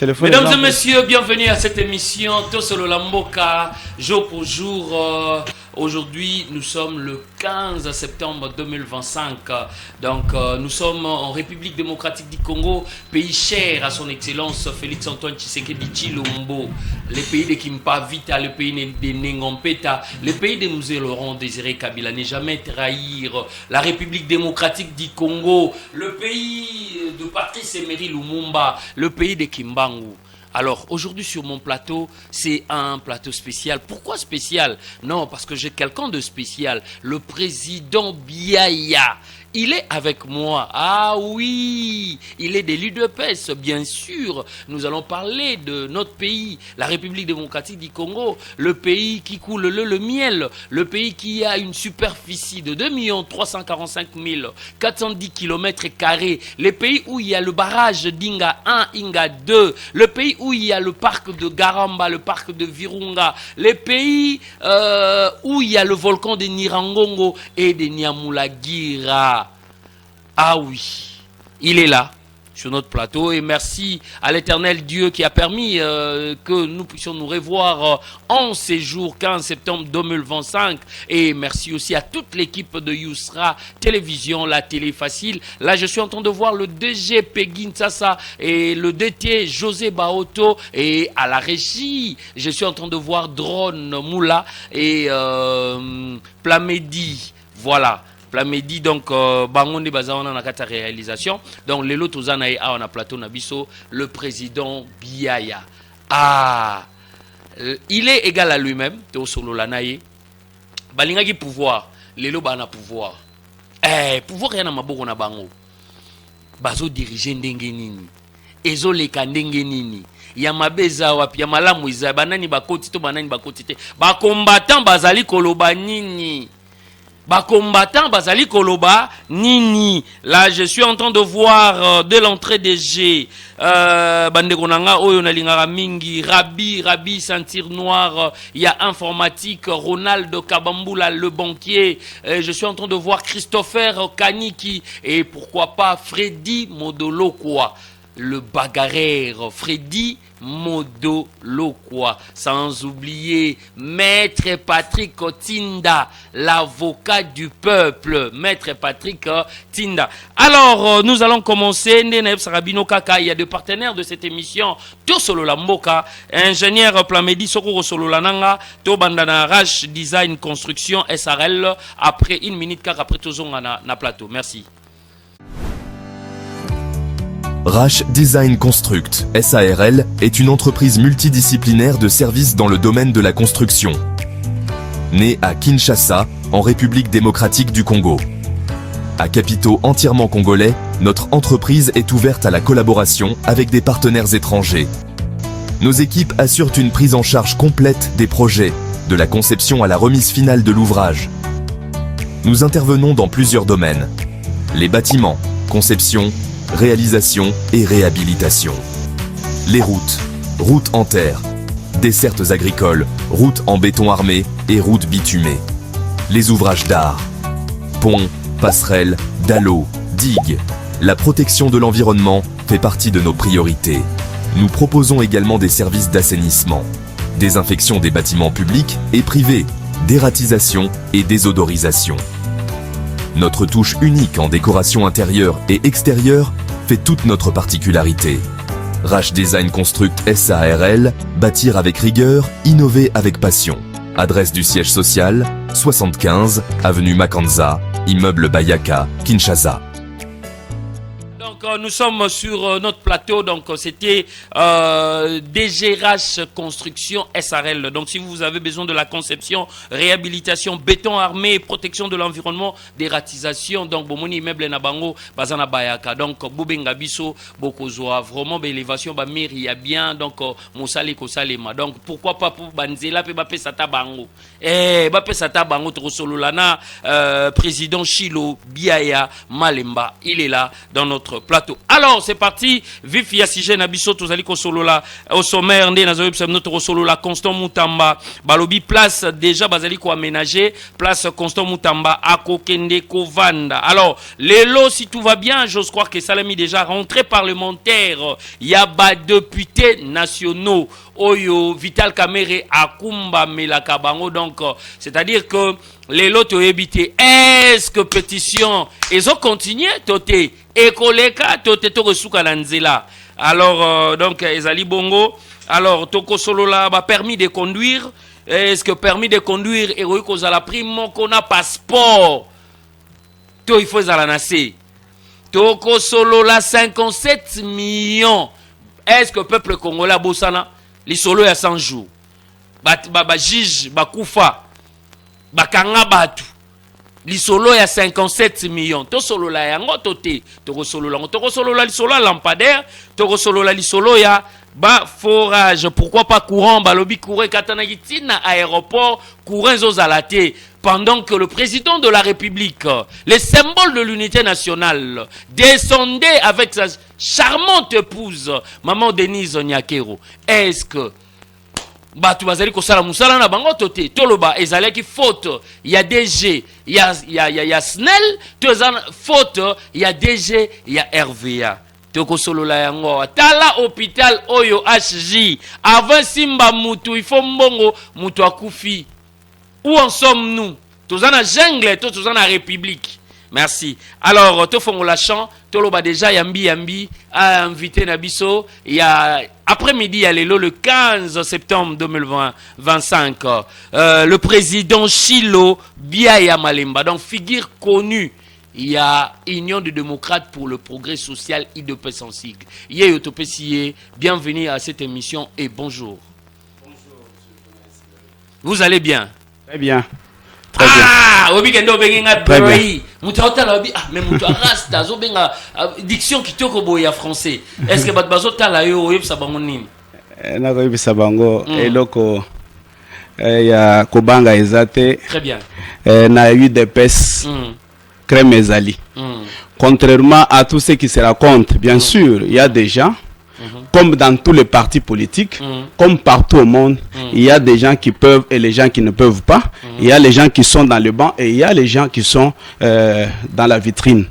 Mesdames et messieurs, bienvenue à cette émission Tosolo Lamboka, jour pour jour. Aujourd'hui, nous sommes le 15 septembre 2025. Donc, nous sommes en République démocratique du Congo, pays cher à son excellence Félix-Antoine Tshisekedi Tshilombo. Le pays de Kimpa Vita, le pays de Nengompeta, le pays de Mzee Laurent Désiré Kabila, ne jamais trahir la République démocratique du Congo, le pays de Patrice Emery Lumumba, le pays de Kimbangu. Alors aujourd'hui sur mon plateau, c'est un plateau spécial. Pourquoi spécial? Non, parce que j'ai quelqu'un de spécial, le président Biaya. Il est avec moi. Ah oui, il est de l'UDPS, bien sûr. Nous allons parler de notre pays, la République démocratique du Congo, le pays qui coule le miel, le pays qui a une superficie de 2 345 410 km², le pays où il y a le barrage d'Inga 1, Inga 2, le pays où il y a le parc de Garamba, le parc de Virunga, le pays où il y a le volcan de Nirangongo et de Nyamulagira. Ah oui, il est là, sur notre plateau. Et merci à l'éternel Dieu qui a permis que nous puissions nous revoir en ces jours 15 septembre 2025. Et merci aussi à toute l'équipe de Yousra Télévision, la télé facile. Là, je suis en train de voir le DG Pegin Sassa et le DT José Baoto. Et à la régie, je suis en train de voir Drone Moula et Plamedi. Voilà. Plamedi, donc, Bangonde Bazawana na kata réalisation. Donc, Lelo Tozanae a on a plateau Nabiso, le président Biaya. Ah, il est égal à lui-même, Théo Solo Lanaye. Balingaki pouvoir, Lelo Bana pouvoir. Pouvoir rien à Maboko na Bango. Bazo diriger Ndengenini. Ezo leka Ndengenini. Yamabeza wapi, Yamalamu Iza, Banani Bakoti, to Banani Bakoti. Ba combattant Bazali Koloba Nini. Ba combattant Bazali Koloba Nini. Là, je suis en train de voir de l'entrée des G. Bandekonanga Oyo Nalingara Mingi, Rabi, Sentir Noir. Il y a informatique, Ronald Kabambula, le banquier. Je suis en train de voir Christopher Kaniki. Et pourquoi pas Freddy Modolokwa, le bagarreur Freddy Modolokwa. Sans oublier Maître Patrick Tinda, l'avocat du peuple. Maître Patrick Tinda. Alors, nous allons commencer. Neneb Sarabino Kaka, il y a deux partenaires de cette émission. Tosolo Lamboka, ingénieur Plamedi Sokoro Solo Lananga, Tobandana Rash Design Construction SRL. Après 1 minute, car après Tozonga na plateau. Merci. Rash Design Construct, SARL, est une entreprise multidisciplinaire de services dans le domaine de la construction. Née à Kinshasa, en République démocratique du Congo. À capitaux entièrement congolais, notre entreprise est ouverte à la collaboration avec des partenaires étrangers. Nos équipes assurent une prise en charge complète des projets, de la conception à la remise finale de l'ouvrage. Nous intervenons dans plusieurs domaines. Les bâtiments, conception, réalisation et réhabilitation. Les routes, routes en terre, dessertes agricoles, routes en béton armé et routes bitumées. Les ouvrages d'art, ponts, passerelles, dallos, digues. La protection de l'environnement fait partie de nos priorités. Nous proposons également des services d'assainissement, désinfection des bâtiments publics et privés, dératisation et désodorisation. Notre touche unique en décoration intérieure et extérieure fait toute notre particularité. Rash Design Construct SARL, bâtir avec rigueur, innover avec passion. Adresse du siège social, 75, avenue Makanza, immeuble Bayaka, Kinshasa. Donc nous sommes sur notre plateau, donc c'était DGRH Construction SRL. Donc si vous avez besoin de la conception, réhabilitation, béton armé, protection de l'environnement, dératisation, donc bomoni immeuble nabango bazana bayaka. Donc bubenga biso bokozwa vraiment élévation ba mairie ya bien, donc mosali ko salema. Donc pourquoi pas pour banzela pe ba pesa tabango. Ba pesa tabango to sololana président Chilo Biaya Malemba, il est là dans notre plateau. Alors, c'est parti. Vif Yassige Nabiso, Tozali Kosolola, au sommaire, notre Kosolola, Constant Moutamba, Balobi, place déjà, Bazali ko aménager, place Constant Moutamba, Akokende Kovanda. Alors, les lots, si tout va bien, j'ose croire que Salami déjà rentré parlementaire, il y a des députés nationaux, Oyo, Vital Kamere, Akumba, Melakabango, donc, c'est-à-dire que les lots ont évité. Est-ce que pétition, ils ont continué, Toté, Ekoleka, Toté, Toresuka Lanzela. Alors, donc, Ezali Bongo, alors, Toko Solola, permis de conduire. Est-ce que permis de conduire, héroïque aux à la prime, qu'on a passeport, tout il faut à nasser. Toko Solola, 57 millions. Est-ce que le peuple congolais, Bossana, les solo à 100 jours? Jige, Bakoufa. Bakanga batu lisolo ya 57 millions to solo la yango tote to solo la lisolo lampadaire to solo la lisolo ya ba forage, pourquoi pas courant balobi courant katana gitina aéroport courant zozalate pendant que le président de la République, les symboles de l'unité nationale, descendait avec sa charmante épouse maman Denise Nyakero. Est-ce que Batu bazali ko sala musala na bango toté toloba ezali ki faute il y a DG il y a SNEL tozana faute il y a DG il y a RVA toko solo la yango tala hôpital oyo HJ avant simba mutu il faut mbongo mutu akufi. Où en sommes-nous? Tozana jungle tozana république. Merci. Alors, Tofongo Lachan, Toloba déjà Yambi a invité Nabiso. Il y a après-midi, il y a le 15 septembre 2025. Le président Chilo Biaya Malemba, donc figure connue. Il y a Union de démocrates pour le progrès social IDP sans sigle. Bienvenue à cette émission et bonjour. Bonjour. Vous allez bien? Très bien. Ah, obi kendo benga broi. Mutauta la obi mais mutu rasta zo benga diction kitoko boya français. Est-ce que batbazo tala yo oyebisa bango nini? Na ko yebisa bango eloko ya kobanga ezate. Très bien. Na UDPS crème ezali. Contrairement à tout ce qui se raconte, bien sûr, il y a des gens comme dans tous les partis politiques, comme partout au monde, il y a des gens qui peuvent et les gens qui ne peuvent pas. Il y a les gens qui sont dans le banc et il y a les gens qui sont dans la vitrine.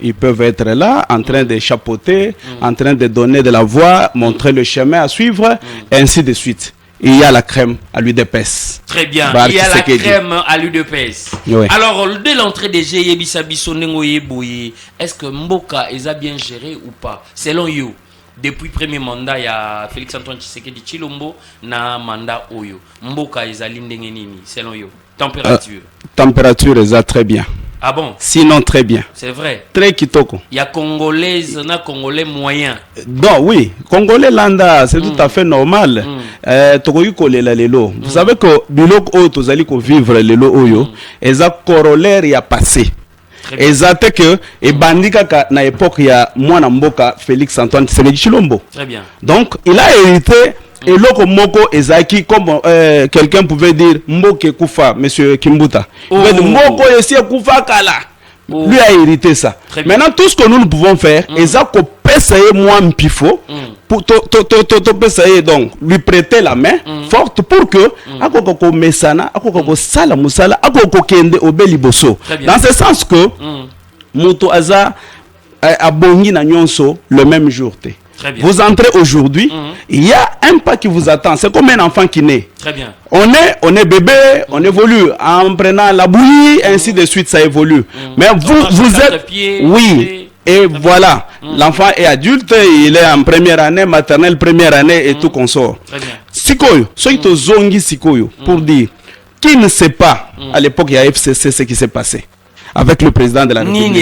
Ils peuvent être là, en train de chapeauter, en train de donner de la voix, montrer le chemin à suivre, et ainsi de suite. Il y a la crème à l'UDPS. Très bien, il y a la crème à l'UDPS. Oui. Alors, dès l'entrée des GIE, est-ce que Mboka a bien géré ou pas? Selon vous? Depuis le premier mandat, il y a Félix Antoine Tshisekedi Chilombo na mandat Oyo. Mboka ezali ndenge nini selon yo? Température. Température est très bien. Ah bon? Sinon très bien. C'est vrai. Très kitoko. Il y a Congolais, na Congolais moyen. Donc oui, Congolais landa, c'est tout à fait normal. Tokoyi kolela lelo. Vous savez que bilok oyo tozali ko vivre lelo oyo, eza corollaire ya passé. Exact que et bandika na époque il y a moi mboka Félix Antoine Tshisekedi Chilombo. Très bien. Donc il a hérité et loko moko ezaki comme quelqu'un pouvait dire mboke kufa monsieur Kimbuta. Mais moko esi kufa kala. Lui a hérité ça. Maintenant tout ce que nous pouvons faire ezako pesayer moi mpifo pour to pesayer donc lui prêter la main forte pour que akoko mesana akoko sala musala akoko kende obeli boso. Dans ce sens que muto aza abongi na nyonso le même jour te. Vous entrez aujourd'hui, il y a un pas qui vous attend. C'est comme un enfant qui naît. Très bien. On est bébé, on évolue en prenant la bouillie, ainsi de suite, ça évolue. Mais vous êtes... Oui. Et voilà, l'enfant est adulte, il est en première année, maternelle, première année et tout consort. Très bien. Sikoyo, soito zongi sikoyo, pour dire, qui ne sait pas, à l'époque, il y a FCC, ce qui s'est passé avec le président de la République.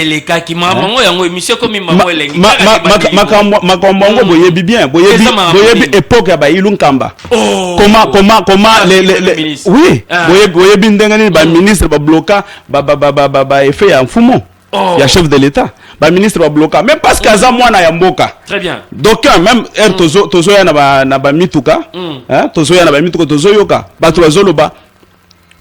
Boyebi bien, boyebi époque ba ilunkamba. Comment les oui, boyebi ndengani ba ministre ba bloquer ba effet ya mfumo. Il y a chef de l'État, ba ministre ba bloquer même parce que za mwana ya mboka. Très bien. Donc même tozo ya na ba mituka, hein, tozo ya na ba mituka tozo yoka, ba tozo loba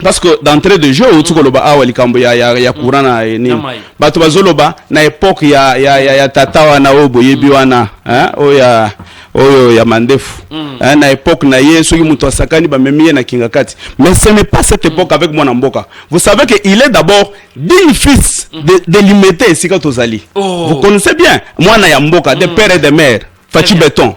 parce que d'entrée de jeu tu koloba awa likambo ya courant na ni bato bazoloba na époque ya tata wana oboyebi wana oyo ya mandefu na époque na ye soki muto asakani ba memie na kingakati, mais ce n'est pas cette époque avec mwana mboka. Vous savez que il est d'abord digne fils de limiter sika tozali. Vous connaissez bien mwana ya mboka de père et de mère Fachi Béton.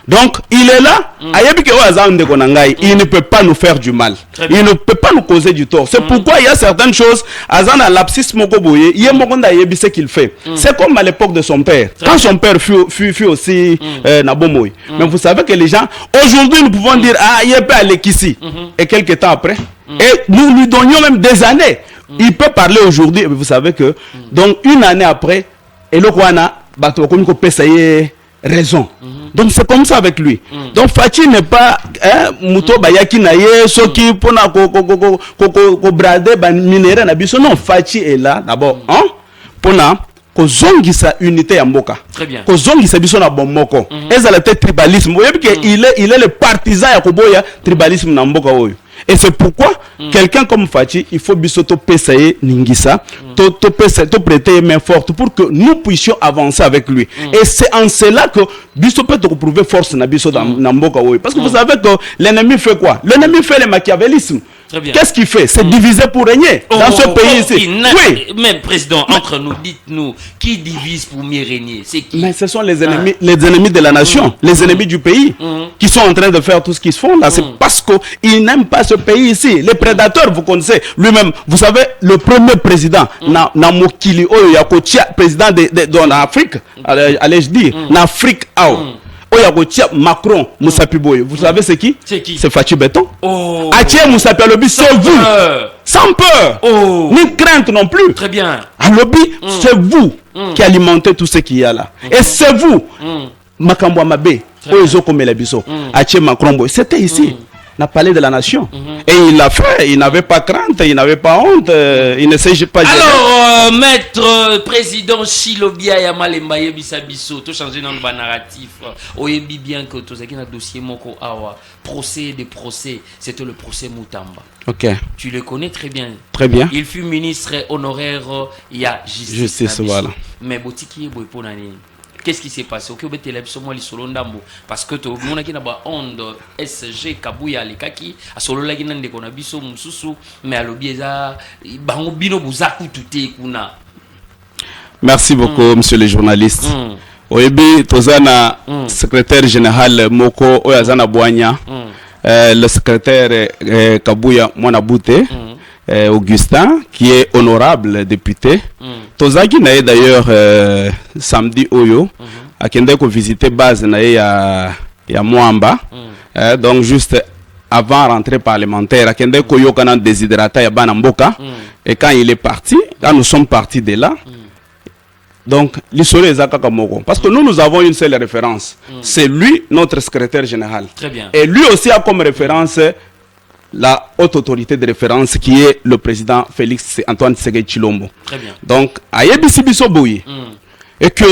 Donc, il est là, il ne peut pas nous faire du mal. Il ne peut pas nous causer du tort. C'est pourquoi il y a certaines choses, Azana lapsis mokoboye, il y a ce qu'il fait. C'est comme à l'époque de son père. Quand son père fut aussi Nabomoy. Mais vous savez que les gens, aujourd'hui, nous pouvons dire, ah, il peut aller ici. Et quelques temps après, et nous lui donnions même des années. Il peut parler aujourd'hui, vous savez que, donc une année après, et le Kwana, bato comme ko pesaye raison. Donc c'est comme ça avec lui. Donc Fachi n'est pas muto bayaki na ye soki pona ko brader ba minéraux na biso. Non, Fachi est là d'abord pona ko zongisa unité ya mboka. Très bien. Ko zongisa biso na bomoko. Ezala te tribalisme. Vous voyez que il est le partisan ya koboya tribalisme na mboka oyo. Et c'est pourquoi quelqu'un comme Fachi, il faut bisoto pesaye ningisa, to prêter main forte pour que nous puissions avancer avec lui. Et c'est en cela que biso peut retrouver force na biso dans mboka oyo. Parce que vous savez que l'ennemi fait quoi? L'ennemi fait le machiavélisme. Qu'est-ce qu'il fait? C'est diviser pour régner dans ce pays ici. Oui. Même président, entre nous, dites-nous, qui divise pour mieux régner? C'est qui? Mais ce sont les ennemis, les ennemis de la nation, les ennemis du pays, qui sont en train de faire tout ce qu'ils font là. C'est parce qu'ils n'aiment pas ce pays ici. Les prédateurs, vous connaissez lui-même. Vous savez, le premier président, Namokili Oyoyakotia, président de l'Afrique, allais-je dire, l'Afrique, Macron, Moussapi Boye. Vous savez c'est qui? C'est qui? C'est Fachi Béton. Atia Moussapi Alobi, c'est vous. Sans peur. Ni crainte non plus. Très bien. Alobi, c'est vous qui alimentez tout ce qu'il y a là. Et c'est vous. Makambo Mabe, Oezo Komelebiso, Atia Macron Boye. C'était ici. N'a parlé de la nation. Et il l'a fait, il n'avait pas crainte, il n'avait pas honte, il ne s'agit pas de... Alors, maître président Chilobia Yamalemba Yebisabiso, tout changer dans le narratif. Oyebi bien que tout ça qui a dossier Moko Awa, procès des procès, c'était le procès Moutamba. Ok. Tu le connais très bien. Très bien. Il fut ministre honoraire, il y a justice. Voilà. Mais Botiki Boyponani. Qu'est-ce qui s'est passé? Ok, parce que tout le monde qui n'a pas onde SG Kabuya les kaki a solo la guinée de konabiso mususu mais à l'obieza bangobino buzaku tuté kuna. Merci beaucoup, monsieur le journaliste. Oyebi Tozana, secrétaire général Moko Oyazana Boanya, le secrétaire Kabuya Mwanabute. Augustin, qui est honorable député. Tozaki nae d'ailleurs samedi Oyo, a kende ko visiter base nae ya Mwamba. Donc juste avant rentrée parlementaire, a kende ko yokana déshydrata ya bana mboka. Et quand il est parti, quand nous sommes partis de là, donc l'histoire est Zaka Kamoko. Parce que nous avons une seule référence. C'est lui, notre secrétaire général. Très bien. Et lui aussi a comme référence la haute autorité de référence qui est le président Félix Antoine Tshisekedi Tshilombo. Très bien. Donc, Ayebisi Biso Boye. Et que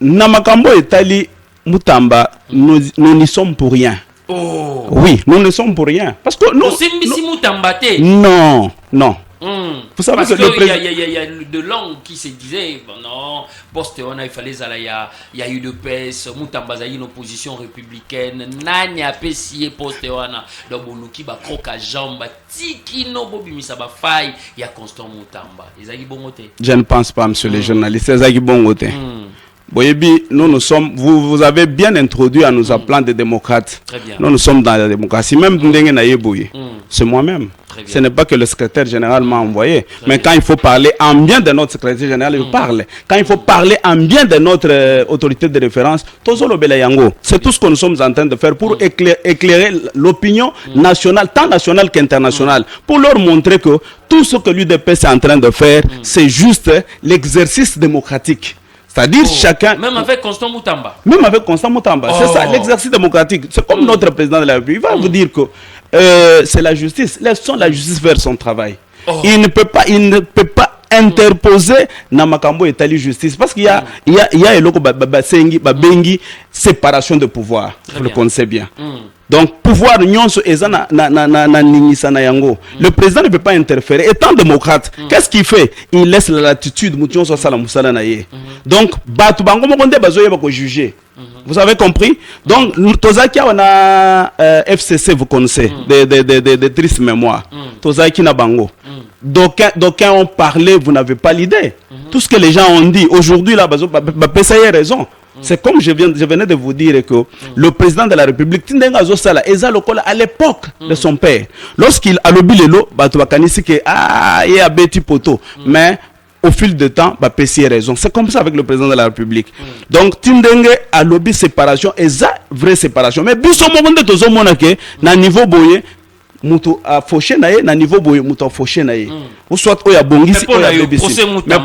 Namakambo et Tali Moutamba, nous n'y sommes pour rien. Oui, nous ne sommes pour rien. Parce que nous. Non, non. Vous savez parce que il y a de langues qui se disaient bon, non, Postéona il fallait il y a eu de pèse Moutamba a une opposition républicaine nani a pessier Postéona donc Bonuki ba croca jambe tiki no bobimisa ba faille il y a Constant Moutamba ezaki bongote. Je ne pense pas monsieur le journaliste ezaki bongote. Boyebi, nous sommes, vous avez bien introduit en nous appelant des démocrates. Très bien. Nous sommes dans la démocratie. Même c'est moi-même. Ce n'est pas que le secrétaire général m'a envoyé. Mais quand il faut parler en bien de notre secrétaire général, il parle. Quand il faut parler en bien de notre autorité de référence, c'est tout ce que nous sommes en train de faire pour éclairer l'opinion nationale, tant nationale qu'internationale, pour leur montrer que tout ce que l'UDPS est en train de faire, c'est juste l'exercice démocratique. C'est-à-dire chacun... Même avec Constant Moutamba. Même avec Constant Moutamba. C'est ça, l'exercice démocratique. C'est comme notre président de la République. Il va vous dire que c'est la justice. Laissons la justice faire son travail. Il ne peut pas interposer na makambo etali justice parce qu'il y a eloko bengi séparation de pouvoir. Vous le connaissez bien. Donc pouvoir nyonso eza na ningisa na yango. Le président ne peut pas interférer. Étant démocrate, qu'est-ce qu'il fait? Il laisse la latitude mution so sala musala na ye. Donc batu bango mokonde bazoye bako juger. Vous avez compris? Donc tozaki on a FCC, vous connaissez des tristes mémoires. Tozaki na bango. D'aucuns ont parlé, vous n'avez pas l'idée. Tout ce que les gens ont dit aujourd'hui là ça y est raison. C'est comme je venais de vous dire que le président de la République, à l'époque de son père, lorsqu'il a lobby le lot, il y a petit poteau. Mais au fil du temps, il y a raison. C'est comme ça avec le président de la République. Donc, Tindenge a lobby séparation, et ça, vraie séparation. Mais, si on a niveau boye, mutu a fauché nae na niveau boye mutu a fauché nae ou soit oya bongisi oya bebisi mais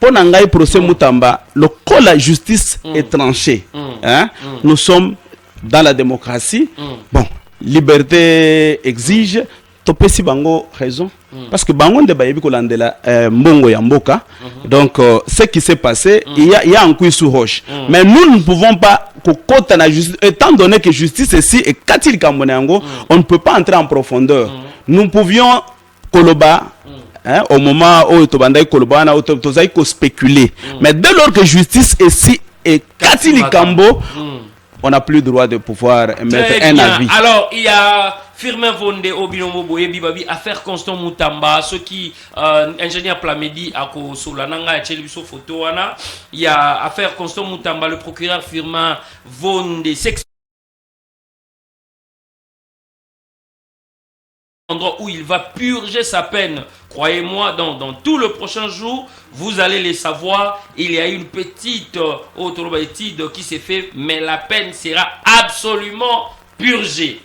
pona ngai procès mutamba le col la justice est tranché hein nous sommes dans la démocratie bon liberté exige topesi bango raison parce que bango nde bayebi kolandela mbongo ya mboka donc ce qui s'est passé il y a un coup sous roche mais nous ne pouvons pas kokota na justice étant donné que justice ici est katil kambonango on ne peut pas entrer en profondeur nous pouvions koloba hein, au moment où tobandai koloba na tozai ko spéculer mais dès lors que justice ici est katil kambo on n'a plus le droit de pouvoir mettre un avis. Alors, il y a Firmin Vonde, Obinombo Boye, Bibabi, affaire Constant Moutamba, ceux qui, ingénieur Plamedi, à Solananga, et Tchelibiso Photo, il y a affaire Constant Moutamba, le procureur Firmin Vonde, endroit où il va purger sa peine. Croyez-moi, dans tout le prochain jour, vous allez les savoir. Il y a une petite autorobatide qui s'est fait, mais la peine sera absolument purgée.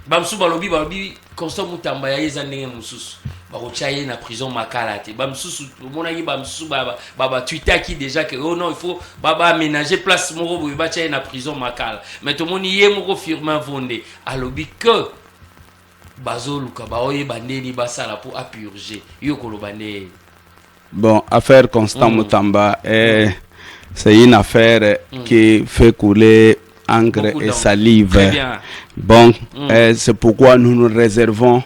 Bamsou balobi balobi Constant Moutamba ya yezandenge mususu. Barochaye na prison makalate. Bamsusu monaki bamsusu baba Twitter qui déjà que oh non il faut baba aménager place moko boye ba chaye na prison makala. Mais tout moni ye moko Firmin Vonde alobi que Bazo Luka baoye bandeni basala pour apurger yokolo bande. Bon, affaire Constant Moutamba c'est une affaire qui fait couler encre et salive. Bon, c'est pourquoi nous nous réservons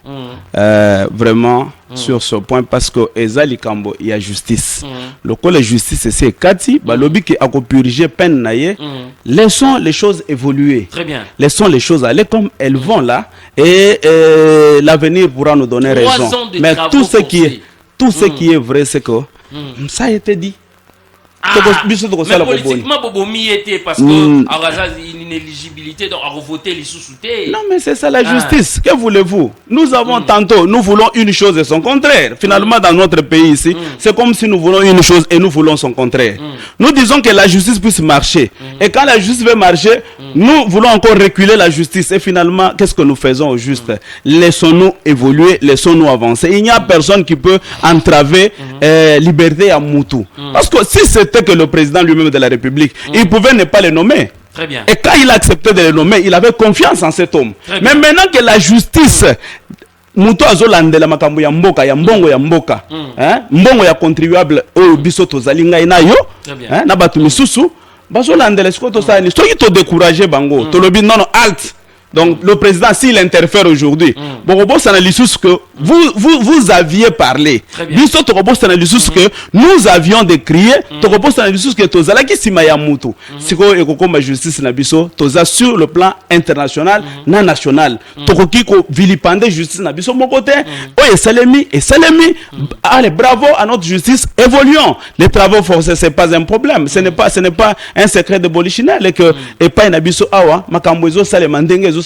vraiment sur ce point parce que Ezali Kambo il y a justice. Le col de justice c'est Kati, balobi qui a purgé peine naie. Laissons les choses évoluer. Très bien. Laissons les choses aller comme elles vont là et l'avenir pourra nous donner raison. Mais tout ce qui est vrai c'est que ça a été dit. Mais politiquement, Bobomi était parce que une inéligibilité, donc à revoter les sous-soutés. Non, mais c'est ça la justice. Que voulez-vous? Nous avons tantôt, nous voulons une chose et son contraire. Finalement, dans notre pays ici, c'est comme si nous voulons une chose et nous voulons son contraire. Nous disons que la justice puisse marcher. Et quand la justice veut marcher, nous voulons encore reculer la justice. Et finalement, qu'est-ce que nous faisons au juste? Laissons-nous évoluer, laissons-nous avancer. Il n'y a personne qui peut entraver liberté à Moutou. Parce que si c'était que le président lui-même de la République, il pouvait ne pas le nommer. Très bien. Et quand il a accepté de le nommer, il avait confiance en cet homme. Mais maintenant que la justice, Moutou Azolande la makambo ya mboka, ya mbongo ya mboka, mbongo ya contribuable au biso tozalinga inayo, na batu misusu, bazolande les skoto sa ni, soki to décourager bango, to lobi non halt. Donc le président s'il interfère aujourd'hui, que vous aviez parlé. Que nous avions décrié, que tozala ki sima ya mutu. Siko ekokoma justice na biso, toza sur le plan international, na national. Tokoki ko vilipender justice na biso mon côté. Oh et salemi, allez bravo à notre justice, évoluons. Les travaux forcés c'est pas un problème, ce n'est pas un secret de Polichinelle et que et pas na biso awa makambo ezo salema ndenge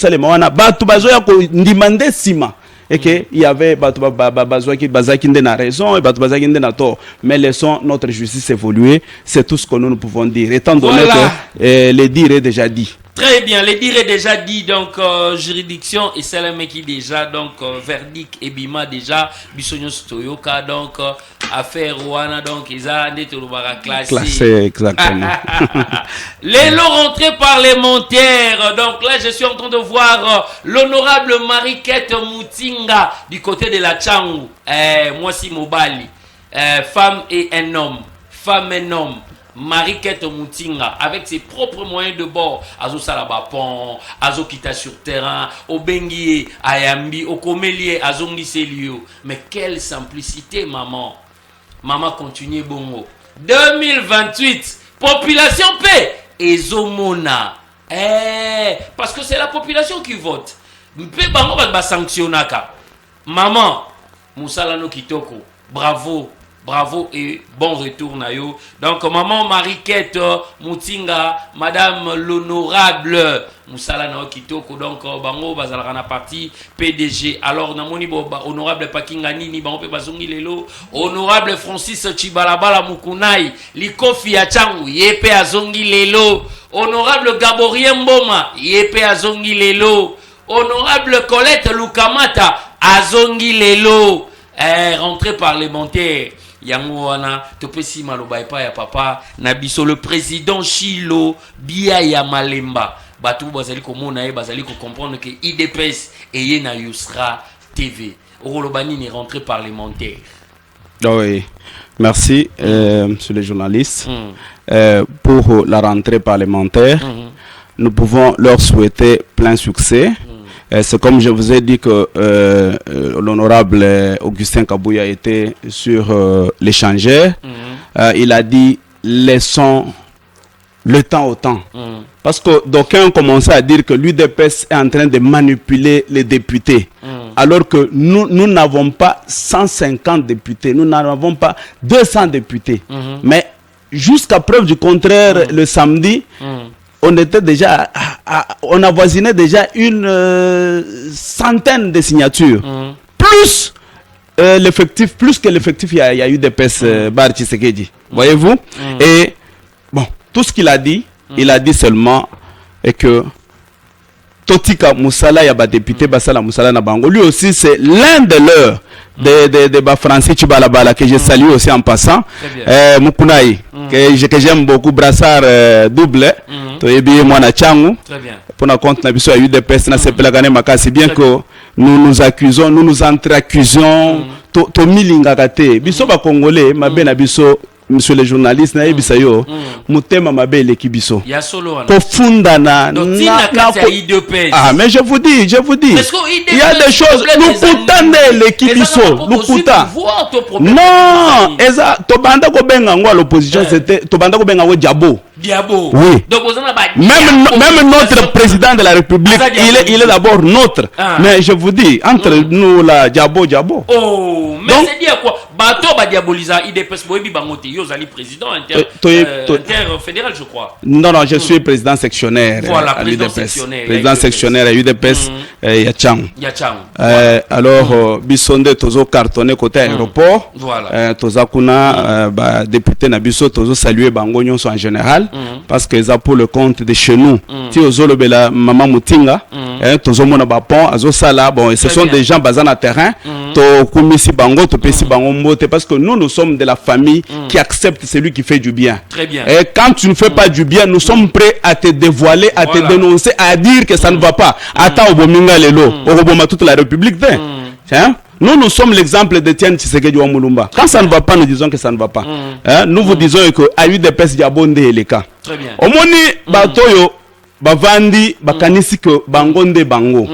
et que il y avait bazaki na raison et bazaki na tort mais laissons notre justice évoluer, c'est tout ce que nous pouvons dire étant donné que le dire est déjà dit. Très bien, le dire est déjà dit, donc juridiction et c'est le mec qui déjà, donc verdict et bima déjà, bisogno stoyoka, donc affaire Rwanda, donc ils ont été classés. Classé, exactement. Les lots rentrés parlementaires, donc là je suis en train de voir l'honorable Mariquette Moutinga du côté de la Tchangou, moi si Mobali, femme et un homme, femme et un homme. Mariquette Moutinga, avec ses propres moyens de bord, Azo Salabapon, Azo Kita sur terrain, Obengie, Ayambi, Okomelie, Azo Ngiselio. Mais quelle simplicité, maman. Maman continue bongo. 2028, population paix, Ezomona. Parce que c'est la population qui vote. Mpe bango ba sanctionnaka. Maman, Moussalano Kitoko, bravo. Bravo et bon retour Nayo. Donc maman Mariquette Moutinga, madame l'honorable Moussala Nao Kitoko, donc bango bazalaka na parti PDG. Alors namoni honorable Pakingani ni bango pe bazongi lelo, honorable Francis Chibalabala Mukunai, Likofi ya Changu yepe azongi lelo, honorable Gaborien Mboma yepe azongi lelo, honorable Colette Lukamata azongi lelo. Rentrée parlementaire. Yango wana topesi maloba epa ya papa na biso le président Chilo Biaya Malemba batu bazali komona e bazali ko comprendre que IDPS eye na Yusra TV Orolobani ni rentrée parlementaire. Oui, merci monsieur le journaliste. Pour la rentrée parlementaire, nous pouvons leur souhaiter plein succès. C'est comme je vous ai dit que l'honorable Augustin Kabouya était sur l'échangeur. Il a dit laissons le temps au temps. Parce que d'aucuns ont commencé à dire que l'UDPS est en train de manipuler les députés. Alors que nous n'avons pas 150 députés, nous n'avons pas 200 députés. Mais jusqu'à preuve du contraire, le samedi, on était déjà, on avoisinait déjà une centaine de signatures. Plus l'effectif, plus que l'effectif, il y a eu des PES Barchi Sekedi. Voyez-vous? Et bon, tout ce qu'il a dit, il a dit seulement que Totika Moussala, il y a des députés, Basala Moussala Nabango. Lui aussi, c'est l'un de leurs. De Francis Chibalabala que je salue aussi en passant. Mukunaï que j'aime beaucoup, brassard double. Moi na Tchangou. Pour notre compte na biso a eu des pestes na sepelagane makasi bien que nous nous accusons, nous nous entre-accusons to milinga kate. Biso ba congolais mabe na biso monsieur le journaliste na ebisa yo mutema mabe le kibiso. Ya solo wana. Profunda na ah mais je vous dis, il y a des choses nous coutane le kibiso, nous couta. Non, eza to banda ko benga ngwa l'opposition c'était to banda ko benga ngo diabo. Diabo. Oui. Donc même notre président de la République, il est d'abord notre. Mais je vous dis entre nous là diabo. Oh, mais c'est dire quoi? Bato ba diaboliser IDPS boyebi bangote yo zali président interfédéral je crois. Non, je suis président sectionnaire. Voilà, président sectionnaire. Président sectionnaire à UDPS ya Tchang. Alors bisonde tozo cartonné côté aéroport. Voilà. Toza kuna ba député na biso tozo saluer bango nyonso en général parce que ça pour le compte de chez nous. Ti ozolo bela maman Mutinga tozo mona ba pont azo sala bon et ce sont des gens basés na terrain to kumisi bango to pesi bango mbote parce que nous sommes de la famille qui accepte celui qui fait du bien. Très bien. Et quand tu ne fais pas du bien, nous sommes prêts à te dévoiler, à te dénoncer, à dire que ça ne va pas. Attends au Bominga Lelo, au Roboma toute la République. Nous sommes l'exemple de Tian Tshisekedi wa Mulumba. Quand ça ne va pas, nous disons que ça ne va pas. Nous vous disons que à eu des pèses diabonde et les cas. Très bien. Au moni batoyo bavandi bakanisi que bangonde bango.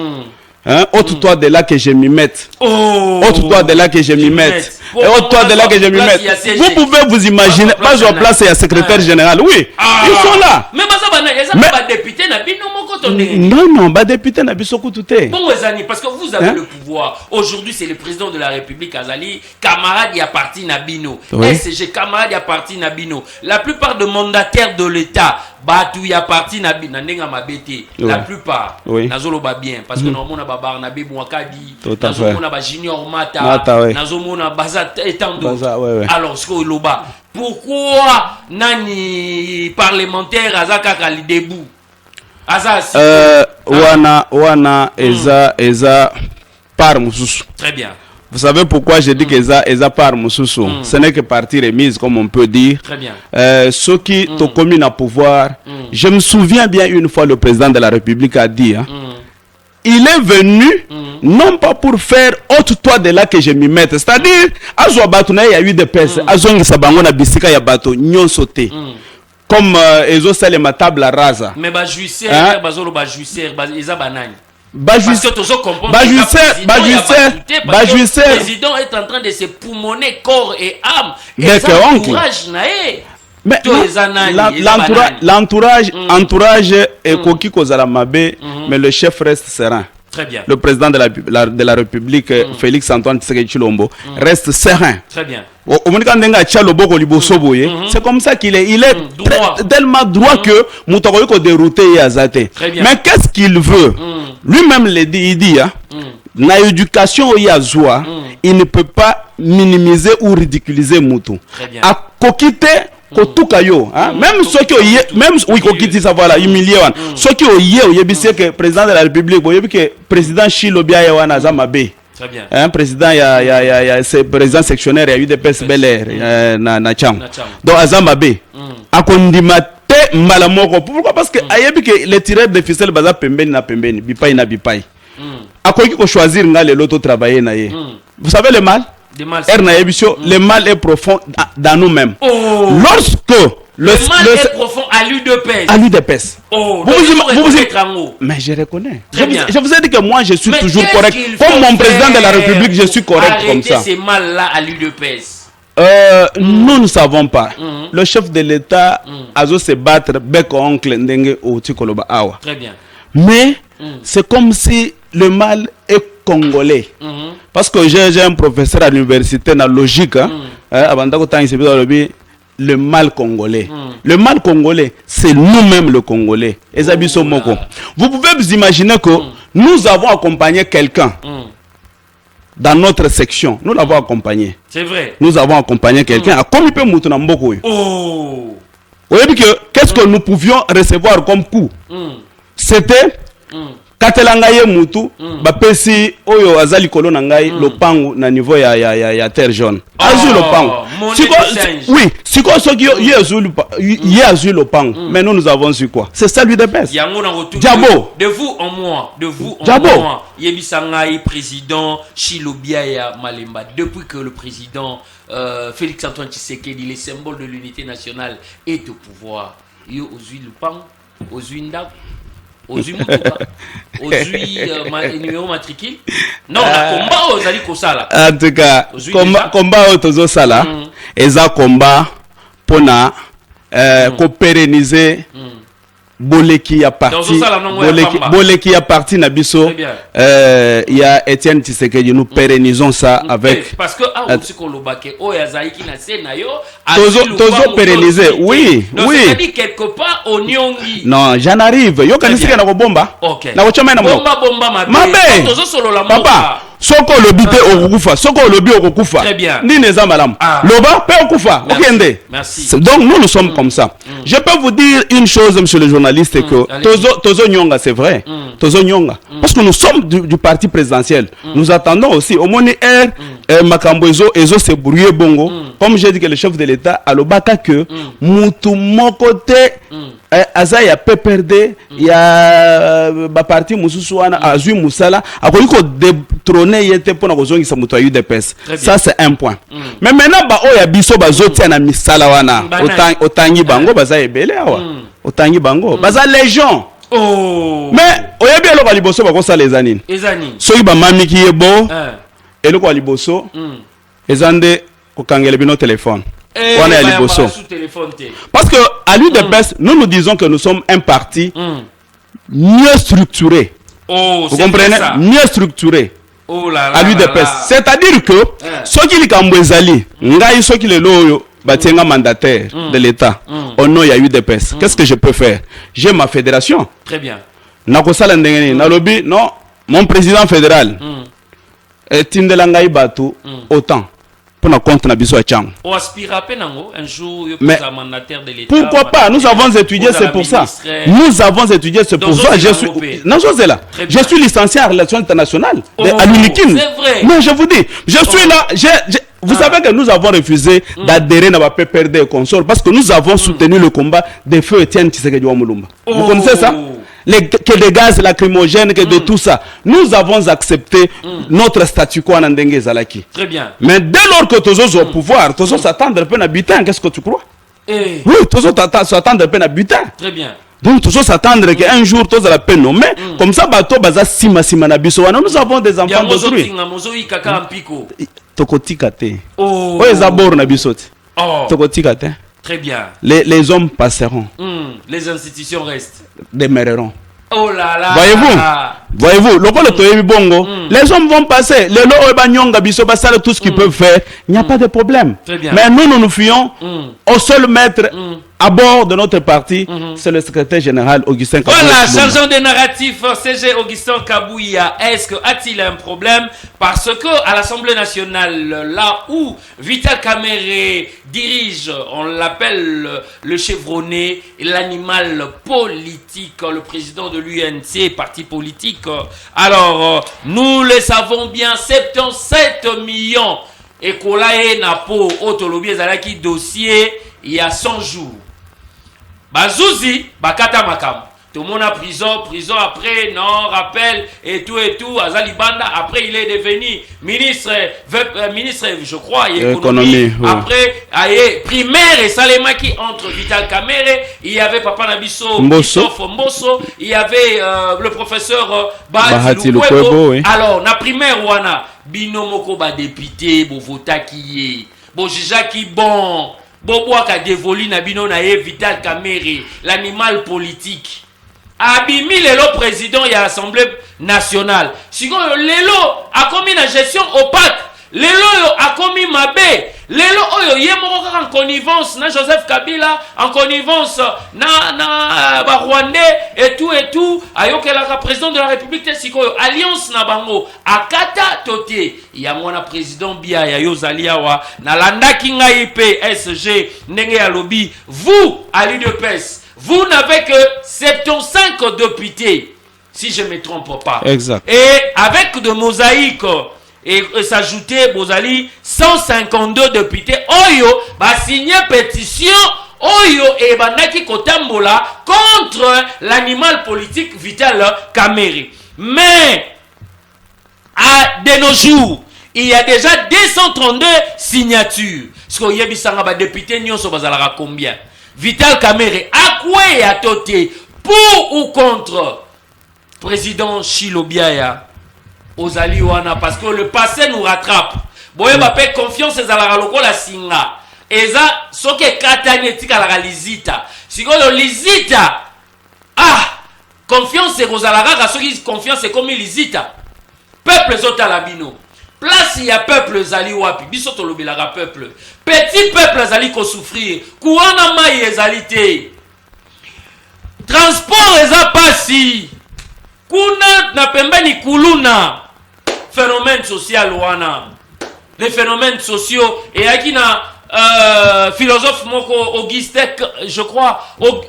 Autre toi de là que je m'y mette. Autre toi de là que je m'y mette. Et autre toi de là que je m'y mette. Vous pouvez vous imaginer, pas sur place, il y a secrétaire général. Oui, ils sont là. Non, député n'a pas tout est. Bon, parce que vous avez le pouvoir. Aujourd'hui, c'est le président de la République, Azali. Camarade, il y a parti Nabino. SG, camarade, il y a parti Nabino. La plupart des mandataires de l'État, Batou, il y a parti Nabino. La plupart. Nazolo ba bien. Parce que normalement, on a Barnabé Mouakadi. Nazolo ba Junior Mata. Nazolo na Baza et tant d'autres. Alors, ce que l'Oba. Pourquoi Nani parlementaire Azaka Kali debout? wana eza par mususu. Très bien. Vous savez pourquoi je dis que eza par mususu? Ce n'est que partie remise, comme on peut dire. Très bien. Ceux qui ont commis à pouvoir, je me souviens bien une fois le président de la République a dit, hein, il est venu non pas pour faire autre toi de là que je m'y mette. C'est-à-dire, Azo Abatuna, il y a eu des personnes, Azo Ngisabango na bisika ya bato, nyon sauté. Comme Ezo Salema table rasa. Mais bajuisseur, bazolo bajuisseur, ils abanani. Bajuisseur, le président est en train de se poumonner corps et âme. Et ça entourage nae. Mais l'entourage est coquille kozala mabe, mais le chef reste serein. Très bien. Le président de la République, Félix Antoine Tshisekedi Tshilombo, reste serein. Très bien. C'est comme ça qu'il est. Il est tellement droit que Moutakoyoko dérouté Yazate. Mais qu'est-ce qu'il veut? Lui-même il dit, hein, dans l'éducation Yazua, il ne peut pas minimiser ou ridiculiser Moutou. À Kokite, Kotukayo, hein? Même ceux qui même oui Kokiti ça voilà humilié wan. Ceux qui ont yebisi que président de la République, yebi que président Chilobia Yawana Zamabe. Très bien. Un président c'est président sectionnaire, il y a eu des PS Bel Air na Cham. Donc Azamabe. Akondimate malamoko. Pourquoi? Parce que ayebi que les tireurs de ficelle baza pembeni na pembeni, bipai na bipai. Akoki ko choisir nga le loto travailler na ye. Vous savez le mal? Le mal est profond dans nous-mêmes. Lorsque le mal est profond à l'UDPS. À l'UDPS. Mais je reconnais. Je vous ai dit que moi je suis toujours correct. Comme mon président de la République, je suis correct comme ça. Ces mal-là à l'UDPS. Nous ne savons pas. Le chef de l'État a dû se battre bec oncle ndenge au Tikoloba Awa. Très bien. Mais c'est comme si le mal est congolais. Parce que j'ai un professeur à l'université dans la logique, le mal congolais. Le mal congolais, c'est nous-mêmes le Congolais. Vous pouvez vous imaginer que nous avons accompagné quelqu'un dans notre section. Nous l'avons accompagné. C'est vrai. Nous avons accompagné quelqu'un. Qu'est-ce que nous pouvions recevoir comme coup? C'était Katelangaye Moutou, bapesi oyo azali kolona ngai lopangu na niveau ya terre jaune. Azul lopangu. Oui, siko soki ye azul lopangu. Mais nous avons su quoi? C'est ça lui de pèse. Diabo. De vous en moi, de vous en moi. Yebisangai président Chilobia ya Malemba. Depuis que le président Félix Antoine Tshisekedi, les symboles de l'unité nationale, est au pouvoir. Yo ozui lopangu, ozui ndak. Ozui mutuka, ozui numéro matricule. Non, la combat ozali kosala. En tout cas, combat otozo sala, eza combat pona ko pérenniser boleki ya parti. Boleki ya parti na biso. Il y a Étienne Tshisekedi, nous pérennisons ça avec. Parce que aussi qu'on le baké, oh yazali ki na senayo. Tozo pérenniser, oui, oui. C'est-à-dire quelque part au Nyongi. Non, j'en arrive. Yo kanisika na ko bomba. Ok. Na ko chama na mo. Bomba mabe. Tozo solo la papa. Soko lobi te okukufa, soko lobi okukufa. Très bien. Ni neza malam. Loba pe okufa, okende. Merci. Donc nous sommes comme ça. Je peux vous dire une chose, monsieur le journaliste, que Tozo Nyonga, c'est vrai. Tozo Nyonga. Parce que nous sommes du parti présidentiel. Nous attendons aussi au Moni Air, Makambo Ezo se brouillé bongo. Comme j'ai dit que le chef de l'État a le baka que Moutou mon côté Aza ya PPRD, ya ba parti Moussousouana, Azui Moussala, a voulu qu'on détrône yete pour nous zongi sa moutou UDPS. Ça c'est un point. Mais maintenant ba o ya biso ba zoti na misala wana, otangi bango baza ebele awa. Otangi bango, baza légion. Oh. Mais oyebi eloko liboso ba ko sa les anines. Ezani. Soki ba mami ki yebo, eloko liboso, ezande ko kangele bino téléphone. On est à Liboso. Parce que à l'UDPS, nous disons que nous sommes un parti mieux structuré. Oh, vous comprenez? Mieux structuré. Oh là là. À l'UDPS. C'est-à-dire que ceux qui les Kambouezali, ngai ceux qui les loyo, batienga mandataire de l'État, au nom il y a UDPS. Qu'est-ce que je peux faire? J'ai ma fédération. Très bien. Nakosala ndengeni, nalobi, non, mon président fédéral, Tindelangai Batu, autant. pour notre compte na biso ya chango. On aspire à peine un jour Mais mandataire de l'État. Pourquoi pas? Nous avons étudié, c'est pour ça. Nous avons étudié, c'est pour ça. Je suis je suis licencié en relations internationales à l'UNIKIN. C'est vrai. Non, je vous dis, je suis là. Vous savez que nous avons refusé d'adhérer à la PPRD et consorts parce que nous avons soutenu le combat des feux Étienne Tshisekedi Wamulumba. Vous connaissez ça? Que des gaz lacrymogènes, que de tout ça. Nous avons accepté notre statut quo en Ndenge Zalaki. Très bien. Mais dès lors que tous au pouvoir, tous s'attendre un peu à butin, qu'est-ce que tu crois? Oui, tous s'attendre un peu à butin. Très bien. Donc tous s'attendre qu'un jour tous à la peine nommée comme ça bateau baza sima na biso. Nous avons des enfants d'autrui. Tokotika te. Oh ezabor na biso te. Tokotika te. Très bien. Les hommes passeront. Les institutions restent. Demeureront. Oh là là. Voyez-vous, le bongo, les hommes vont passer. Les lois banyonga biso basale tout ce qu'ils peuvent faire. Il n'y a pas de problème. Très bien. Mais nous nous fions au seul maître à bord de notre parti, c'est le secrétaire général Augustin Kabouya. Voilà, changeons de narratif. CG Augustin Kabouya, a-t-il un problème? Parce que à l'Assemblée nationale, là où Vital Kamerhe dirige, on l'appelle le chevronné, l'animal politique, le président de l'UNC, parti politique. Alors, nous le savons bien, 77 millions. Et Kolae Napo, Otolobi, Zalaki, dossier, il y a 100 jours. Bazouzi, Bakata Makam. Tout le monde a prison après, non, rappel, et tout, Azali Banda, après il est devenu ministre, je crois, économie. Oui. Après, primaire et Salemaki entre Vital Kamerhe, il y avait Papa Nabiso, Mbosso, il y avait le professeur Bahati Lukwebo. Oui. Alors, na primaire, wana, Binomoko ba député, bo vota qui est, bo jija qui bon, bo boaka dévolu na bino na Vital Kamerhe, l'animal politique. Abimi lelo président et à l'Assemblée nationale. Si lelo a commis la gestion opaque, lelo a commis Mabé, lelo oyo yemoko en connivence na Joseph Kabila, en connivence na Rwandais et tout, ayokela ka président de la République sikoyo alliance na bango akata toté yamona président Biya yozaliawa na landa kinga IP SG ndenge ya lobby vous à l'UDPS. Vous n'avez que 75 députés, si je ne me trompe pas. Exact. Et avec de mosaïques, et s'ajouter, Bozali, 152 députés, Oyo, va signer pétition, Oyo et Bandaki Kotambola contre l'animal politique Vital Kamerhe. Mais, de nos jours, il y a déjà 232 signatures. Ce qu'on y a des députés, nous sommes à combien? Vital Kamerhe, à quoi et à toté, pour ou contre président Chilobiaya, Ozali Wana, parce que le passé nous rattrape. Boye bape confiance à la loko la singa. Eza soke katane tika la lizita. Siko le lizita. Confiance c'est Rosalara, soki confiance c'est comme lizita. Peuple zota labino. Place il y a peuple zali wapi bisoto lobelara peuple petit peuple zali ko souffrir kuana mai ezalité transport eza pasi kuna na pembeni kuluna phénomène social wana les phénomènes sociaux et akina philosophe moko Auguste je crois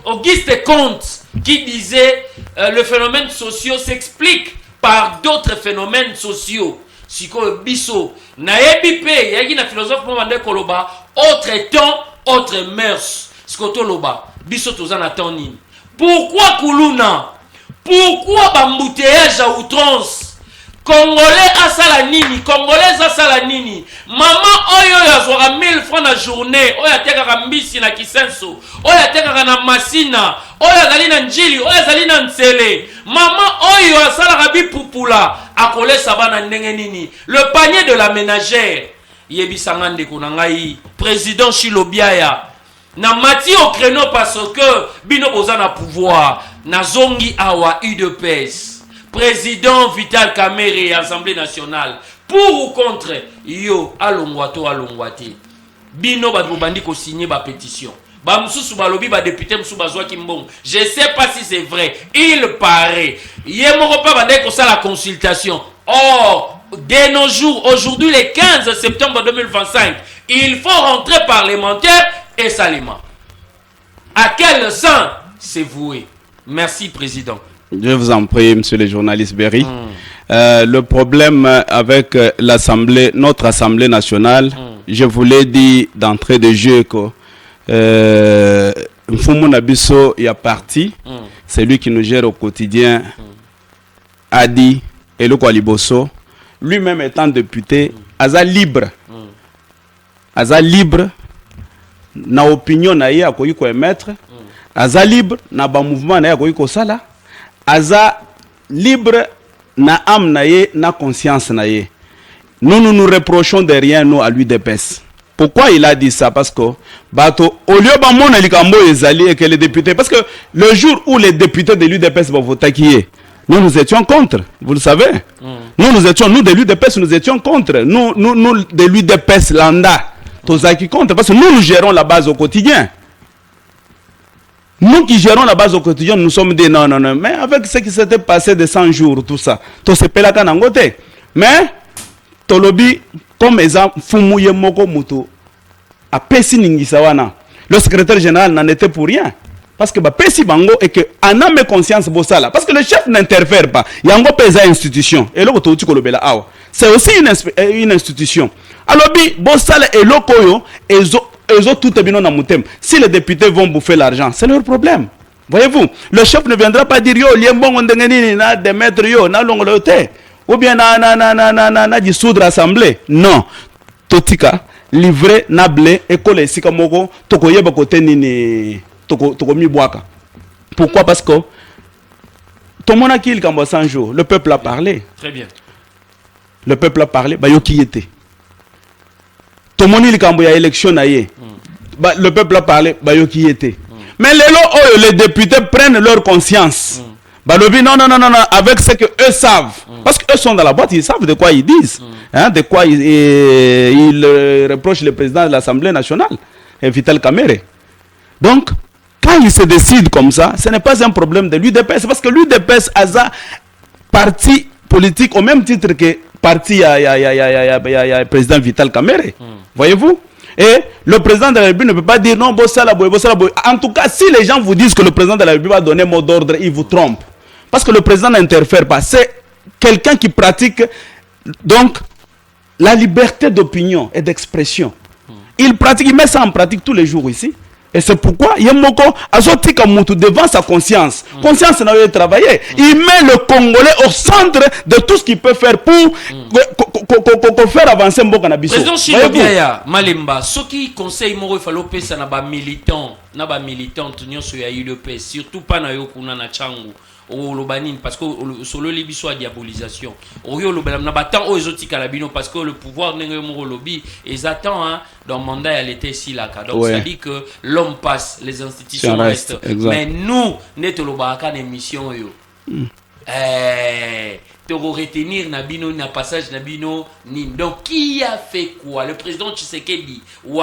Auguste Comte qui disait le phénomène social s'explique par d'autres phénomènes sociaux. Siko biso na ebipe yaki na philosophe mo bande koloba autre temps autre mœurs siko to loba biso tozana temps nini pourquoi kuluna pourquoi bambouteillage à outrance Congolais asala nini Congolais asala nini maman oyo yazwaka 1000 francs na journée oyo atekaka mbisi na kisenso oyo atekaka na masina oyo azali na njili oyo azali na nsele maman oyo asalaka bipupula akolesa bana ndenge nini le panier de la ménagère yebisanga ndeko na ngai président Chilobiaya na mati au créneau parce que bino boza na pouvoir na zongi awa UDPS président Vital Kamerhe Assemblée nationale pour ou contre yo alongwate bino ba bandi ko signer ba pétition ba mususu balobi ba député mususu bazwa kimbongo je sais pas si c'est vrai il paraît yemoko pa bande ko sala consultation or dès nos jours, aujourd'hui, le 15 septembre 2025, il faut rentrer parlementaire et Salima. À quel sein c'est voué? Merci, Président. Je vous en prie, monsieur le journaliste Berry. Le problème avec l'Assemblée, notre Assemblée nationale, je vous l'ai dit d'entrée de jeu que Mfumu Nabiso y a parti, c'est lui qui nous gère au quotidien, Adi et le Kwaliboso, lui-même étant député, Aza libre. Aza libre, na opinion na ye akoki ko émettre, Aza libre, na ba mouvement na ye akoki ko sala, Aza libre, na âme na ye, na conscience na ye. Nous ne nous reprochons de rien, nous, à l'UDPS. Pourquoi il a dit ça? Parce que, bato, au lieu de mon elikambo ezali et que les députés, parce que le jour où les députés de l'UDPS vont voter qui est, nous étions contre, vous le savez. Nous de l'UDPS, nous étions contre. Nous de l'UDPS Landa, Tozaki contre, parce que nous gérons la base au quotidien. Nous qui gérons la base au quotidien, nous sommes dit non. Mais avec ce qui s'était passé de 100 jours, tout ça, tout se pela kanangote. Mais, Tolobi, comme exemple, Fumouye Moko Mutu, a Pessi Ningisawana, le secrétaire général n'en était pour rien. Parce que Pessi Bango et que en âme et conscience Bossala. Parce que le chef n'interfère pas. Il y a encore Pesa institution. Et là, c'est aussi une institution. Alors, Bossala et Lokoyo, et tout est bien dans mon thème. Si les députés vont bouffer l'argent, c'est leur problème. Voyez-vous, le chef ne viendra pas dire yo, liembon ondengeni na démettre yo, na longolote. Ou bien na dissoudre l'assemblée. Non. Totika, livré, nablé, école sika moko, toko yeba kote nini, toko mi boaka. Pourquoi? Parce que tout le monde a qu'il kambo 100 jours. Le peuple a parlé. Très bien. Le peuple a parlé, bah yo qui était. Tout le monde il kambo ya élection na ye. Bah le peuple a parlé, bah yo qui était. Mais les députés prennent leur conscience. Bah, non, avec ce qu'eux savent. Parce qu'eux sont dans la boîte, ils savent de quoi ils disent. Hein, de quoi ils reprochent le président de l'Assemblée nationale, Vital Kamerhe. Donc, quand ils se décident comme ça, ce n'est pas un problème de l'UDPS. Parce que l'UDPS a un parti politique au même titre que parti, il y a le président Vital Kamerhe. Voyez-vous? Et le président de la République ne peut pas dire non, bossala boy. En tout cas, si les gens vous disent que le président de la République va donner mot d'ordre, ils vous trompent. Parce que le président n'interfère pas. C'est quelqu'un qui pratique donc la liberté d'opinion et d'expression. Il met ça en pratique tous les jours ici. Et c'est pourquoi Yemoko a sorti comme Moutou devant sa conscience. Conscience n'a pas travaillé. Il met le Congolais au centre de tout ce qu'il peut faire pour faire avancer Mboka Nabiso. Président Chilobiaya, Malemba, ce qui conseille Moro Falopé, ça n'a pas militant, surtout pas na yokuna na changu. Parce que solo libi soit diabolisation. Parce que le pouvoir n'est lobby et attend dans le mandat elle était ici là. Donc ça dit que l'homme passe, les institutions restent. Mais nous, nous avons une mission. Pour retenir Nabino, na passage Nabino, donc qui a fait quoi? Le président Tshisekedi ou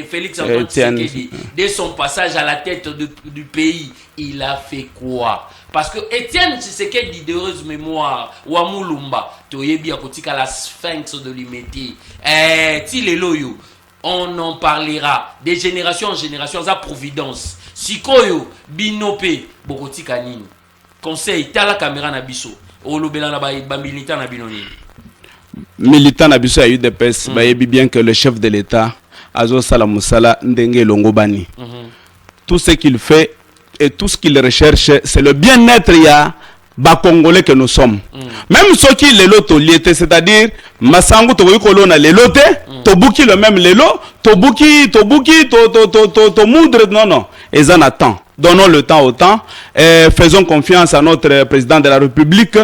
Félix Antoine Tshisekedi, dès son passage à la tête du pays, il a fait quoi? Parce que Étienne Tshisekedi d'heureuse mémoire ou Amulumba, Toyebi Akotika la sphinx de l'humanité. Tileloyo, on en parlera de génération en génération, ça providence. Sikoyo, Binope, Bokotika Nini. Conseil, tala caméra Nabiso. Militant Nabiso a eu des pèses, bien que le chef de l'État, Azo Salamoussala Ndenge Longobani, tout ce qu'il fait et tout ce qu'il recherche, c'est le bien-être Congolais que nous sommes. Même ceux qui les loto liété, c'est-à-dire Massango Togokolona les loté, Tobuki le même les lots, Tobuki, to moudre, non, ils en attendent. Donnons le temps au temps, faisons confiance à notre président de la République,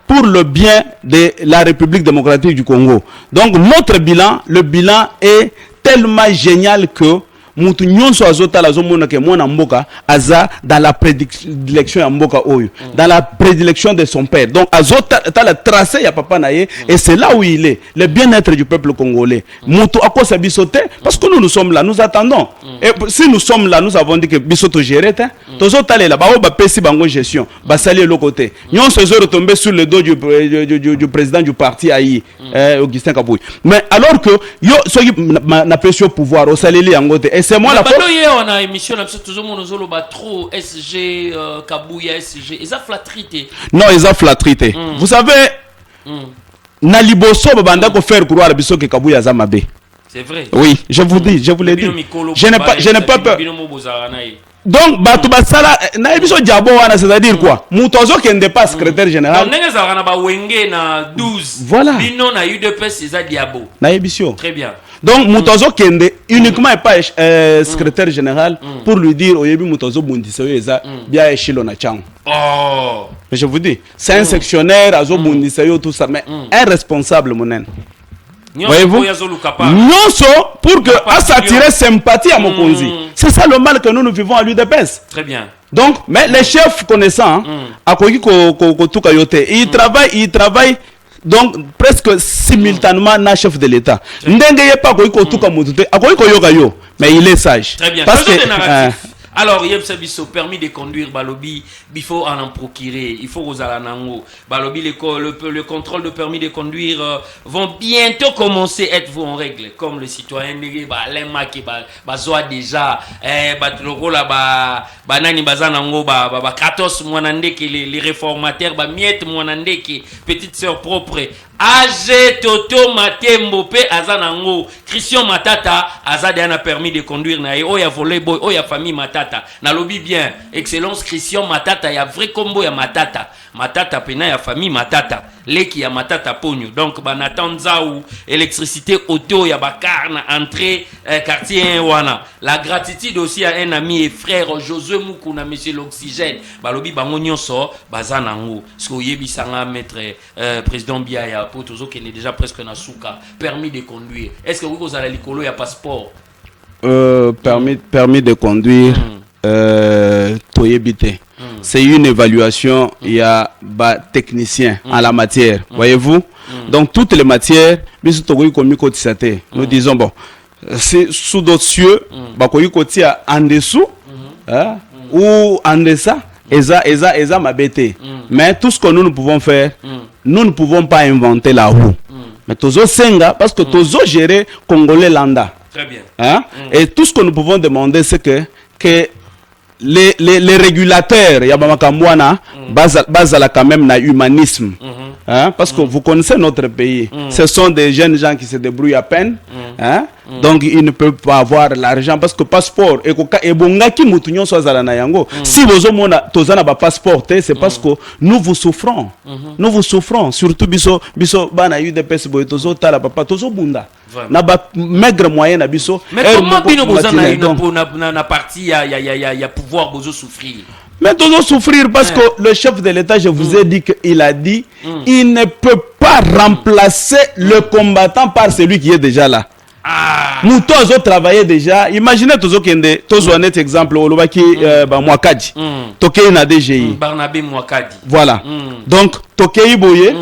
pour le bien de la République démocratique du Congo. Donc notre bilan, le bilan est tellement génial que mutu nyonso azotala azomona ke mwana mboka aza dans la prédilection ya mboka oyo, dans la prédilection de son père. Donc azotala tracé ya papa na ye, et c'est là où il est, le bien-être du peuple congolais. Mutu akosa bisote parce que nous sommes là, nous attendons. Et si nous sommes là, nous avons dit que bisoto gérer hein. Tozotala là ba o ba pesi bango gestion, ba salir le côté. Nyonso zo retomber sur le dos du président du parti AI, Augustin Kabouy. Mais alors que yo soki na pression pouvoir au saleli yangote, et c'est moi la faute. On a émission là toujours mon zolo ba trop SG Kabouya SG, ils a flattrité. Non, ils a flattrité. Vous savez na liboso banda ko faire croire biso que Kabouya za mabe. C'est vrai. Oui, je vous dis, je vous l'ai dit. Je n'ai pas peur. Donc, Batou Bassala, na ebiso diabo wana, c'est-à-dire quoi? Moutozo qui n'est pas secrétaire général. Voilà. Bino na UDPS, c'est diabo. Na ebiso. Très bien. Donc, Moutozo qui est uniquement pas secrétaire général pour lui dire, oyebi Moutozo Bundisa eza bien échilo na chang. Oh. Mais je vous dis, c'est un sectionnaire, azo Bundisa tout ça, mais un responsable, monen. Voyez-vous? Nyonso pour que à s'attirer sympathie à Mokonzi. C'est ça le mal que nous vivons à l'UDPS. Très bien. Donc, mais les chefs connaissants, ils travaillent donc presque simultanément na chef de l'État. Ndenge pas mais il est sage. Très bien. Parce que alors, il y a permis de conduire Balobi, il faut en procurer, il faut aux alanango. Balobi, le contrôle de permis de conduire vont bientôt commencer à être en règle. Comme le citoyen, l'EMA qui a déjà, banani bazanango, Kratos Mwanande, les réformateurs, Miette Mwanande, petite sœur propre. Age Toto Matembo pe azanango Christian Matata azade a permis de conduire na oya volleyball oya famille Matata na lobby bien excellence Christian Matata ya vrai combo ya Matata pena ya famille Matata leki ya Matata ponyo donc banatanza ou électricité auto ya bakar na entrée quartier wana la gratitude aussi à un ami et frère Josué Mukuna monsieur l'oxygène balobi bango nyonso bazanango sko yebisanga maître président Biaya pour tous ceux qui est déjà presque na souka permis de conduire est-ce que vous avez l'écolo ya passeport permis de conduire toyebite c'est une évaluation il y a technicien en la matière voyez-vous donc toutes les matières nous disons bon c'est sous d'autres cieux en dessous ou en deçà eza mabete mais tout ce que nous pouvons faire nous ne pouvons pas inventer la roue mais tozo senga parce que tozo gérer congolais landa très bien et tout ce que nous pouvons demander c'est que les régulateurs Yabamakamwana basent quand même na humanisme parce que vous connaissez notre pays ce sont des jeunes gens qui se débrouillent à peine donc ils ne peuvent pas avoir l'argent parce que passeport et bongaki mutunyo swazala na yango si vous mona tozana ba passeport c'est parce que nous vous souffrons surtout biso bana UDPS boy tozo tala papa tozo bunda na ba maigre moyen na biso mais comment bino bozana na parti ya pouvoir bozo souffrir mais tozo souffrir parce que le chef de l'État je vous ai dit qu'il a dit il ne peut pas remplacer le combattant par celui qui est déjà là. Nous tous autres travaillons déjà. Imaginez tous autres tous un net exemple au Lobaki Mwakadi. Tokei na DGI. Barnabé Mwakadi. Voilà. Donc Tokei Boye.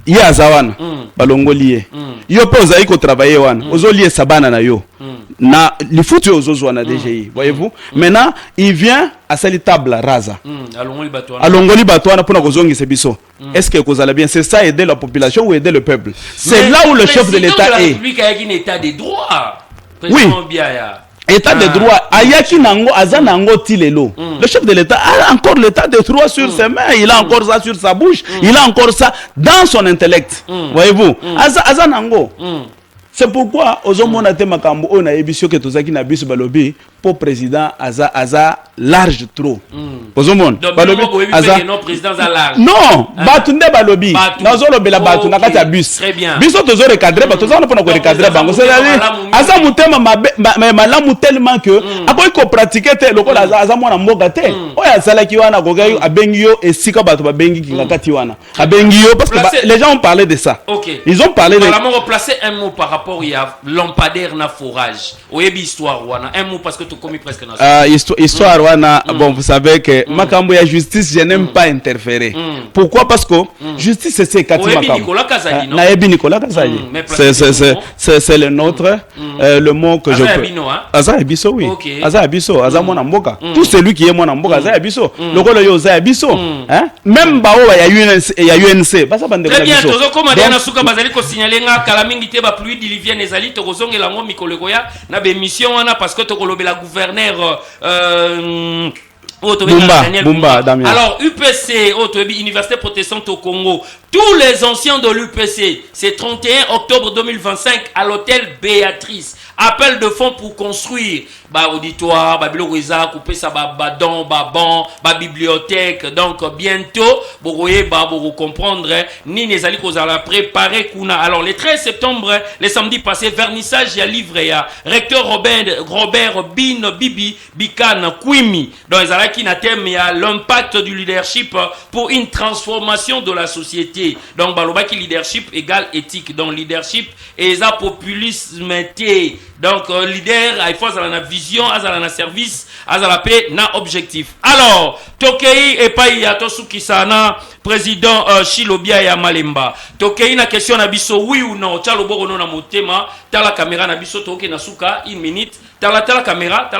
Yazawana. Balongolié. Yo pe ozaï ko travailler wana. Ozolié sabana na yo. Na li foutu ozozo na DGI. Voyez-vous? Maintenant, il vient à cette table rasa. Alongoli Batouana pour kozongi sebiso. Est-ce que vous allez bien? C'est ça aider la population ou aider le peuple? C'est là où le chef de l'État est. État de droit. Oui. État de droit. Ayaki nango azanango tilelo. Le chef de l'État a encore l'état de droit sur ses mains. Il a encore ça sur sa bouche. Il a encore ça dans son intellect. Voyez-vous? Azanango. C'est pourquoi aux hommes on a été makambo on a ébissé que tous qui n'abusent balobi pour président aza large trop. Donc balobi non président za large. Non, batu nde balobi. Nazo lobela batu na kati ya bus. Très bien. Biso tozo recadrer batu za na pona ko recadrer bango. C'est-à-dire aza mutema malamu tellement que akoki ko pratiquer te lokola aza mwana mboka te. Oya salaki wana gogayo abengi yo esika batu babengi kinga kati wana. Abengi yo parce que les gens ont parlé de ça. Ils ont parlé de. On va replacer un mot par rapport à lampadaire na forage. Oyebi histoire wana. Un mot parce que tu commis presque na. Histoire wana bon vous savez que makambo ya justice je n'aime pas interférer. Pourquoi? Parce que justice c'est kati makambo. Nicolas Kazali non. Na yebi Nicolas Kazali. C'est le nôtre le mot que je peux. Aza ebiso oui. Aza ebiso, aza mwana mboka. Tout celui qui est mwana mboka aza ebiso. Lokolo yo aza ebiso. Hein? Même bao ya UNC. Basa bande très bien, tozo koma dia na suka bazali ko signaler nga kala mingi te ba pluie diluvienne ezali to kozongela ngo mikolo koya na be mission wana parce que to kolobela gouverneur Bumba, Damien. Alors UPC, Université protestante au Congo, tous les anciens de l'UPC, c'est 31 octobre 2025 à l'hôtel Béatrice. Appel de fonds pour construire auditoire, bibliothèque, couper ça badon, banc, bibliothèque. Donc bientôt, vous comprendre ni les alliés qu'on a préparé kuna. Alors le 13 septembre, le samedi passé, vernissage à livre à recteur Robert Bin Bibi Bikan Kwimi. Dans les alliés qui n'a thème il y a l'impact du leadership pour une transformation de la société. Donc baloba qui leadership égale éthique. Donc leadership et ça populisme. Donc leader il faut avoir la vision, avoir la service, avoir la paix, na objectif. Alors Tokei et pas ya tosuki sana président Shilobia ya Malemba. Tokei na question na biso oui ou non. Tchalo boko non na motema, tala caméra na biso toke na suka 1 minute. Tala caméra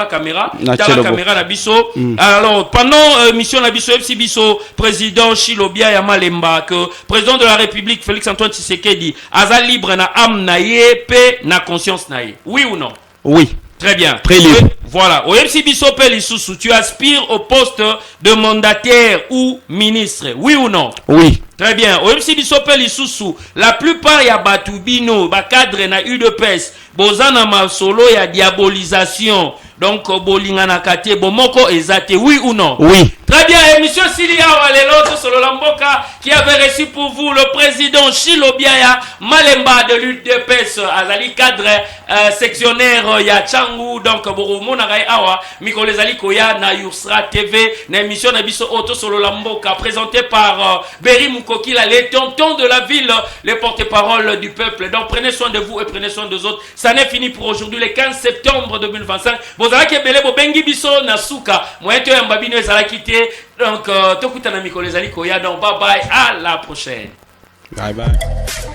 na biso. Alors pendant mission na biso FC biso président Shilobia ya Malemba que président de la République Félix Antoine Tshisekedi aza libre na âme na ye pe na conscience na ye. Oui ou non? Oui. Très bien. Très libre. Voilà. Au MC Bissopé Lissoussou, tu aspires au poste de mandataire ou ministre. Oui ou non? Oui. Très bien. Au MC Bissopé Lissoussou, la plupart ya Batubino, cadre na UDPS, bozana ma solo ya diabolisation. Donc, bolingana kate, bomoko ezate. Oui ou non? Oui. Très bien, émission Silia Walelo sur Lamboka qui avait reçu pour vous le président Shilobiaya Malemba de l'UDPS, Azali cadre sectionnaire ya Changu, donc Boromona Awa, Mikole Zali Koya na Yursra TV, na émission Nabiso Auto sur Lamboka, présenté par Berry Mukokila, les tontons de la ville, les porte-parole du peuple. Donc prenez soin de vous et prenez soin des autres. Ça n'est fini pour aujourd'hui, le 15 septembre 2025. Vous allez que Belé Bobengi Biso Nasuka, moi et toi Mbabino ezala quitté. Donc, Tokutana Mikole Zali Koya, donc bye bye, à la prochaine. Bye bye.